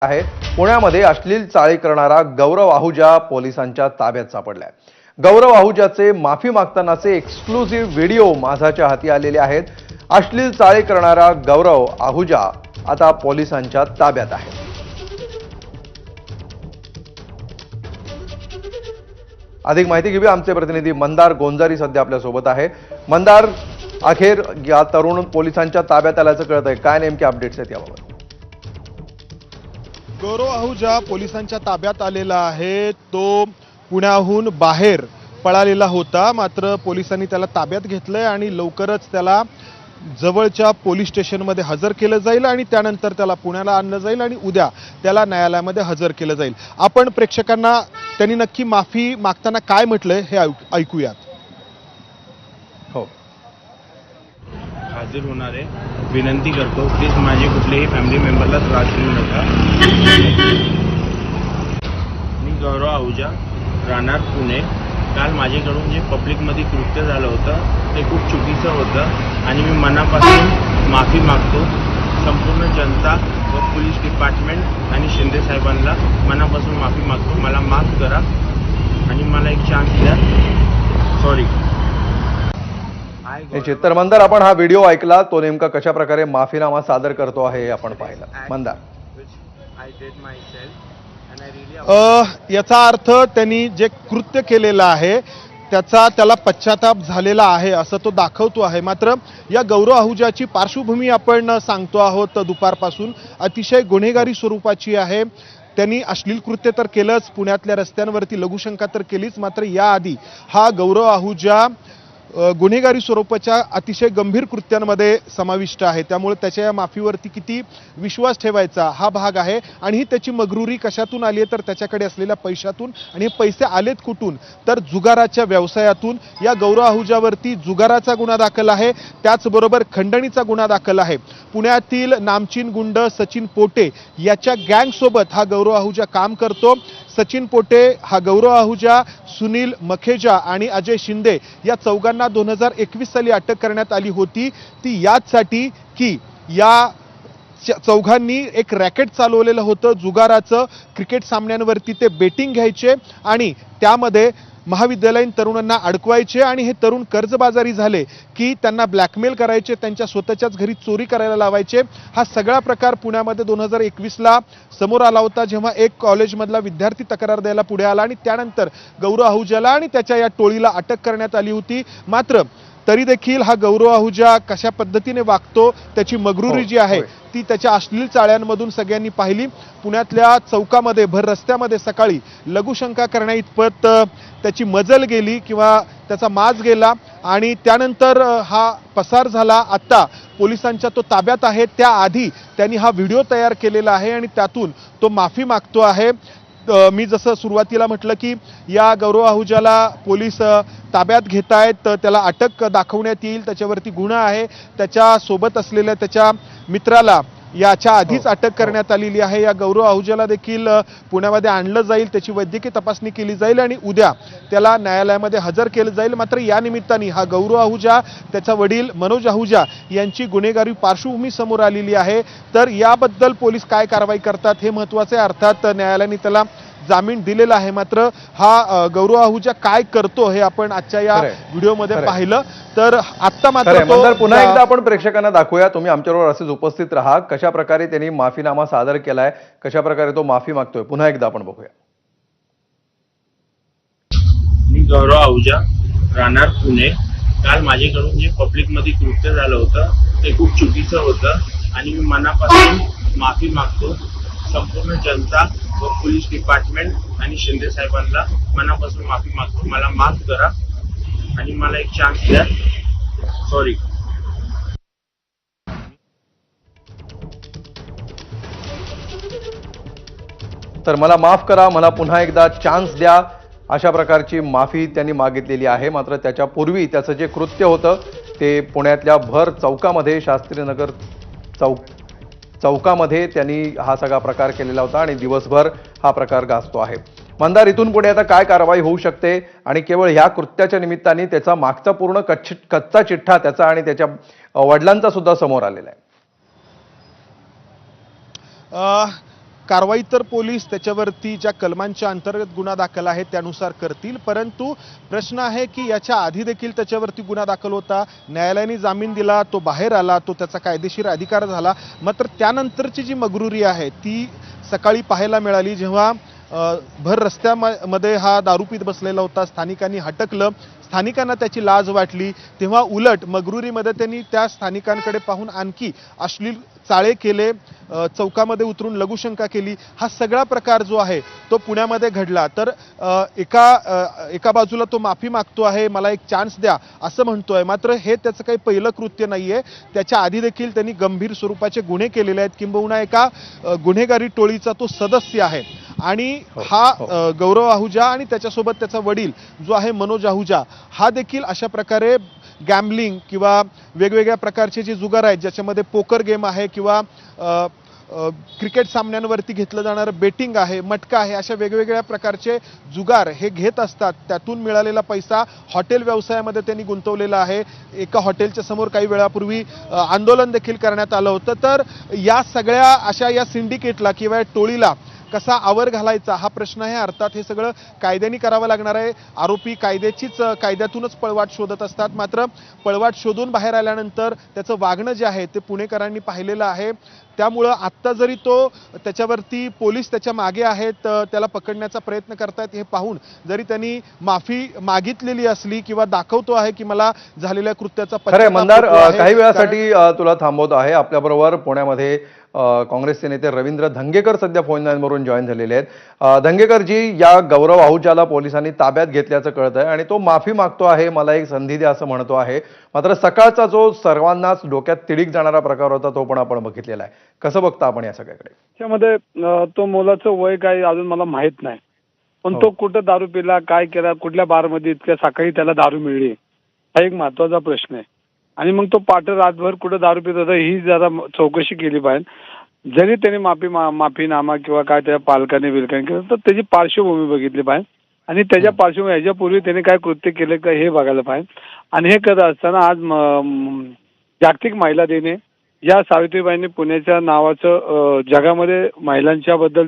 आहे पुण्यामध्ये अश्लील चाळी करणारा गौरव आहुजा पोलिसांच्या ताब्यात सापडलाय। गौरव आहुजाचे माफी मागतानाचे एक्सक्लुझिव्ह व्हिडिओ माझाच्या हाती आलेले आहेत। अश्लील चाळी करणारा गौरव आहुजा आता पोलिसांच्या ताब्यात आहे। अधिक माहिती घेऊया, आमचे प्रतिनिधी मंदार गोंजारी सध्या आपल्या सोबत आहे। मंदार, अखेर या तरुण पोलिसांच्या ताब्यात आल्याचं कळतंय, काय नेमके अपडेट्स आहेत याबाबत? गौरव आहुजा पोलिसांच्या ताब्यात आलेला आहे। तो पुण्याहून बाहेर पळालेला होता, मात्र पोलिसांनी त्याला ताब्यात घेतलंय आणि लवकरच त्याला जवळच्या पोलीस स्टेशनमध्ये हजर केलं जाईल आणि त्यानंतर त्याला पुण्याला आणलं जाईल आणि उद्या त्याला न्यायालयामध्ये हजर केलं जाईल। आपण प्रेक्षकांना त्यांनी नक्की माफी मागताना काय म्हटलंय हे ऐकूयात। हो, हाजीर होणार आहे, विनंती करतो प्लीज माझे कुठलेही फॅमिली मेंबरला त्रास देऊ नका। मी गौरव आहुजा, राहणार पुणे। काल माझ्याकडून जे पब्लिकमध्ये कृत्य झालं होतं ते खूप चुकीचं होतं आणि मी मनापासून माफी मागतो। संपूर्ण जनता व पोलीस डिपार्टमेंट आणि शिंदे साहेबांना मनापासून माफी मागतो। मला माफ करा आणि मला एक चान्स द्या। सॉरी। तर मंदार, आपण हा व्हिडिओ ऐकला, तो नेमका कशा प्रकारे माफीनामा सादर करतो आहे हे आपण पाहिलं। मंदार, याचा अर्थ त्यांनी जे कृत्य केलेलं आहे त्याला पश्चाताप झालेला आहे असं तो दाखवतो आहे। मात्र या गौरव आहुजाची पार्श्वभूमी आपण सांगतो आहोत दुपारपासून अतिशय गुन्हेगारी स्वरूपाची आहे। त्यांनी अश्लील कृत्य तर केलंच, पुण्यातल्या रस्त्यांवरती लघुशंका तर केलीच, मात्र याआधी हा गौरव आहुजा गुन्हेगारी स्वरूपाच्या अतिशय गंभीर कृत्यांमध्ये समाविष्ट आहे। त्यामुळे त्याच्या या माफीवरती किती विश्वास ठेवायचा हा भाग आहे आणि ही त्याची मगरुरी कशातून आली आहे तर त्याच्याकडे असलेल्या पैशातून, आणि हे पैसे आलेत कुठून तर जुगाराच्या व्यवसायातून। या गौरव आहुजावरती जुगाराचा गुन्हा दाखल आहे, त्याचबरोबर खंडणीचा गुन्हा दाखल आहे। पुण्यातील नामचीन गुंड सचिन पोटे याच्या गँगसोबत हा गौरव आहुजा काम करतो। सचिन पोटे, हा गौरव आहुजा, सुनील मखेजा आणि अजय शिंदे या चौघांना 2021 साली अटक करण्यात आली होती। ती याचसाठी की या चौघांनी एक रॅकेट चालवलेलं होतं जुगाराचं। क्रिकेट सामन्यांवरती ते बेटिंग घ्यायचे आणि त्यामध्ये महाविद्यालयीन तरुणांना अडकवायचे आणि हे तरुण कर्जबाजारी झाले की त्यांना ब्लॅकमेल करायचे, त्यांच्या स्वतःच्याच घरी चोरी करायला लावायचे। हा सगळा प्रकार पुण्यामध्ये 2021ला समोर आला होता, जेव्हा एक कॉलेजमधला विद्यार्थी तक्रार द्यायला पुढे आला आणि त्यानंतर गौरव आहुजाला आणि त्याच्या या टोळीला अटक करण्यात आली होती। मात्र तरी देखील हा गौरव आहुजा कशा पद्धतीने वागतो, त्याची मगरुरी जी आहे ती त्याच्या अश्लील चाळ्यांमधून सगळ्यांनी पाहिली। पुण्यातल्या चौकामध्ये, भर रस्त्यामध्ये सकाळी लघुशंका करण्याइतपत त्याची मजल गेली किंवा त्याचा माज गेला आणि त्यानंतर हा पसार झाला। आता पोलिसांच्या तो ताब्यात आहे, त्याआधी त्यांनी हा व्हिडिओ तयार केलेला आहे आणि त्यातून तो माफी मागतो आहे। मी जसं सुरुवातीला म्हटलं की या गौरव आहुजाला पोलीस ताब्यात घेत आहेत, त्याला अटक दाखवण्यात येईल, त्याच्यावरती गुन्हा आहे। त्याच्या सोबत असलेल्या त्याच्या मित्राला याच्या आधीच अटक करण्यात आलेली आहे। या गौरव आहुजाला देखील पुण्यामध्ये आणलं जाईल, त्याची वैद्यकीय तपासणी केली जाईल आणि उद्या त्याला न्यायालयामध्ये हजर केलं जाईल। मात्र या निमित्ताने हा गौरव आहुजा, त्याचा वडील मनोज आहुजा यांची गुन्हेगारी पार्श्वभूमी समोर आलेली आहे। तर याबद्दल पोलीस काय कारवाई करतात हे महत्त्वाचे। अर्थात न्यायालयाने त्याला जामीन दिलेला आहे, मात्र हा गौरव आहुजा काय करतो हे आपण आजच्या या व्हिडिओमध्ये पाहिलं। तर आता मात्र मंदार, पुन्हा एकदा आपण प्रेक्षकांना दाखवूया, तुम्ही आमच्याबरोबर असेच उपस्थित राहा, कशा प्रकारे त्यांनी माफीनामा सादर केलाय, कशा प्रकारे तो माफी मागतोय, पुन्हा एकदा आपण बघूया। मी गौरव आहुजा, राहणार पुणे। काल माझ्याकडून जे पब्लिकमध्ये कृत्य झालं होतं ते खूप चुकीचं होतं आणि मी मनापासून माफी मागतो। संपूर्ण जनता व पोलीस डिपार्टमेंट आणि शिंदे साहेबांना मनापासून माफी मागतो। मला माफ करा आणि मला एक चान्स द्या। सॉरी। तर मला माफ करा, मला पुन्हा एकदा चान्स द्या, अशा प्रकारची माफी त्यांनी मागितलेली आहे। मात्र त्याच्यापूर्वी त्याचं जे कृत्य होतं ते पुण्यातल्या भर चौकामध्ये, शास्त्रीनगर चौकामध्ये त्यांनी हा सगळा प्रकार केलेला होता आणि दिवसभर हा प्रकार गाजतो आहे। मंदार, इथून पुढे आता काय कारवाई होऊ शकते आणि केवळ ह्या कृत्याच्या निमित्ताने त्याचा मागचा पूर्ण कच्चा चिठ्ठा त्याचा आणि त्याच्या वडिलांचा सुद्धा समोर आलेला आहे? कारवाई तर पोलीस त्याच्यावरती ज्या कलमांच्या अंतर्गत गुन्हा दाखल आहे त्यानुसार करतील, परंतु प्रश्न आहे की याच्या आधी देखील त्याच्यावरती गुन्हा दाखल होता, न्यायालयाने जामीन दिला, तो बाहेर आला, तो त्याचा कायदेशीर अधिकार झाला. मात्र त्यानंतरची जी मगरुरी आहे ती सकाळी पाहायला मिळाली, जेव्हा भर रस्त्यामध्ये हा दारू पीत बसलेला होता. स्थानिकांनी हटकलं, स्थानिकांना त्याची लाज वाटली, तेव्हा उलट मगरुरीमध्ये त्यांनी त्या स्थानिकांकडे पाहून आणखी अश्लील चाळे केले, चौकामध्ये उतरून लघुशंका केली. हा सगळा प्रकार जो आहे तो पुण्यामध्ये घडला. तर एका बाजूला तो माफी मागतो आहे, मला एक चान्स द्या असं म्हणतोय, मात्र हे त्याचं काही पहिलं कृत्य नाहीये. त्याच्या आधी देखील त्यांनी गंभीर स्वरूपाचे गुन्हे केलेले आहेत, किंबहुना एका गुन्हेगारी टोळीचा तो सदस्य आहे. आणि हा गौरव आहुजा आणि त्याच्यासोबत त्याचा वडील जो आहे मनोज आहुजा, हा देखील अशा प्रकारे गॅम्बलिंग किंवा वेगवेगळ्या प्रकारचे जे जुगार आहेत, ज्याच्यामध्ये पोकर गेम आहे किंवा क्रिकेट सामन्यांवरती घेतलं जाणारं बेटिंग आहे, मटका आहे, अशा वेगवेगळ्या प्रकारचे जुगार हे घेत असतात. त्यातून मिळालेला पैसा हॉटेल व्यवसायामध्ये त्यांनी गुंतवलेला आहे. एका हॉटेलच्या समोर काही वेळापूर्वी आंदोलन देखील करण्यात आलं होतं. तर या सगळ्या अशा या सिंडिकेटला किंवा या टोळीला कसा आवर घालायचा हा प्रश्न आहे. अर्थात हे सगळं कायद्याने करावं लागणार आहे. आरोपी कायद्यातूनच पळवाट शोधत असतात, मात्र पळवाट शोधून बाहेर आल्यानंतर त्याचं वागणं जे आहे ते पुणेकरांनी पाहिलेलं आहे. त्यामुळं आत्ता जरी त्याच्यावरती पोलीस त्याच्या मागे आहेत, त्याला पकडण्याचा प्रयत्न करतायत, हे पाहून जरी त्यांनी माफी मागितलेली असली किंवा दाखवतो आहे की मला झालेल्या कृत्याचा खरंय मंदार, होतो आहे, काही वेळासाठी तुला थांबवतो आहे. आपल्याबरोबर पुण्यामध्ये काँग्रेसचे नेते रवींद्र धंगेकर सध्या फोन लाईनवरून जॉईन झालेले आहेत. धंगेकरजी, या गौरव आहुजाला पोलिसांनी ताब्यात घेतल्याचं कळत आहे आणि तो माफी मागतो आहे, मला एक संधी द्या असं म्हणतो आहे. मात्र सकाळचा जो सर्वांनाच डोक्यात तिडीक जाणारा प्रकार होता तो पण आपण बघितलेला आहे. कसं बघता आपण या सगळ्याकडे? त्यामध्ये तो मुलाचं वय काय अजून मला माहित नाही, पण तो कुठं दारू पिला, काय केला, कुठल्या बारमध्ये इतक्या सकाळी त्याला दारू मिळली, हा एक महत्वाचा प्रश्न आहे. आणि मग तो पाट रातभर कुठं दारू पित होता ही जरा चौकशी केली पाहिजे. जरी त्याने माफीनामा किंवा काय त्याच्या पालकाने बिलकाने केलं तर त्याची पार्श्वभूमी बघितली पाहिजे आणि त्याच्या पार्श्वभूमी ह्याच्यापूर्वी त्याने काय कृत्य केले का हे बघायला पाहिजे. आणि हे करत असताना आज जागतिक महिला दिन आहे. या सावित्रीबाईंनी पुण्याच्या नावाचं जगामध्ये महिलांच्या बद्दल जे